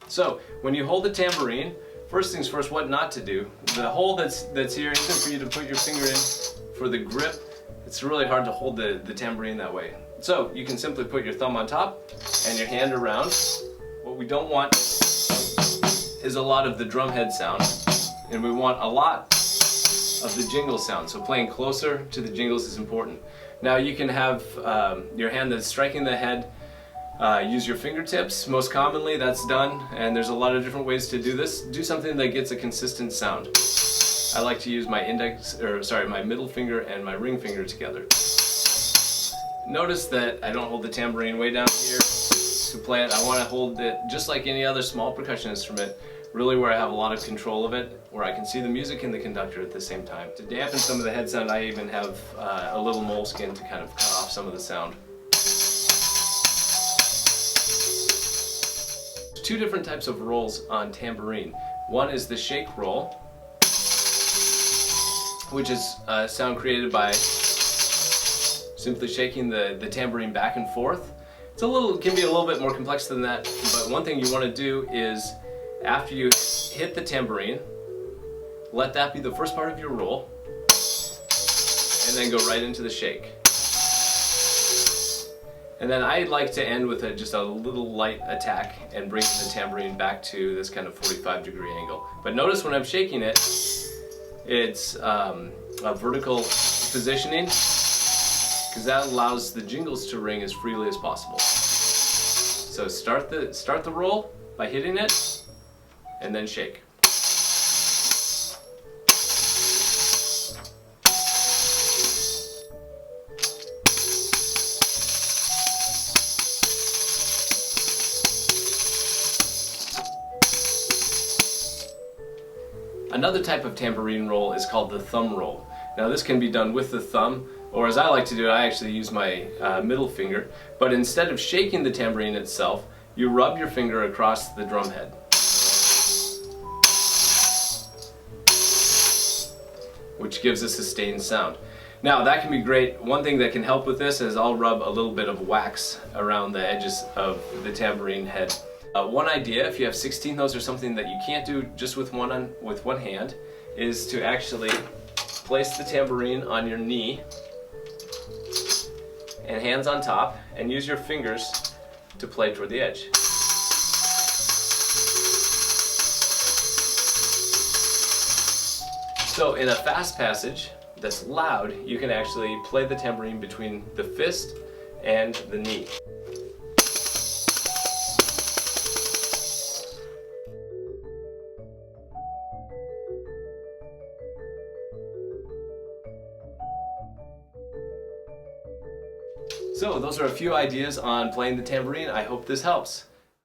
So when you hold the tambourine, first things first, what not to do. The hole that's here isn't for you to put your finger in for the grip. It's really hard to hold the tambourine that way. So you can simply put your thumb on top and your hand around. What we don't want is a lot of the drum head sound, and we want a lot of the jingle sound. So playing closer to the jingles is important. Now you can have your hand that's striking the head use your fingertips. Most commonly that's done, and there's a lot of different ways to do this. Do something that gets a consistent sound. I like to use my my middle finger and my ring finger together. Notice that I don't hold the tambourine way down here to play it. I want to hold it just like any other small percussion instrument, really where I have a lot of control of it, where I can see the music and the conductor at the same time. To dampen some of the head sound, I even have a little moleskin to kind of cut off some of the sound. There's two different types of rolls on tambourine. One is the shake roll, which is sound created by simply shaking the tambourine back and forth. It can be a little bit more complex than that, but one thing you want to do is, after you hit the tambourine, let that be the first part of your roll, and then go right into the shake. And then I like to end with just a little light attack and bring the tambourine back to this kind of 45-degree angle. But notice when I'm shaking it, it's a vertical positioning, because that allows the jingles to ring as freely as possible. So start the roll by hitting it, and then shake. Another type of tambourine roll is called the thumb roll. Now this can be done with the thumb, or as I like to do it, I actually use my middle finger. But instead of shaking the tambourine itself, you rub your finger across the drum head. Which gives a sustained sound. Now that can be great. One thing that can help with this is I'll rub a little bit of wax around the edges of the tambourine head. One idea, if you have 16 notes or something that you can't do just with one hand, is to actually place the tambourine on your knee and hands on top, and use your fingers to play toward the edge. So in a fast passage that's loud, you can actually play the tambourine between the fist and the knee. So those are a few ideas on playing the tambourine. I hope this helps.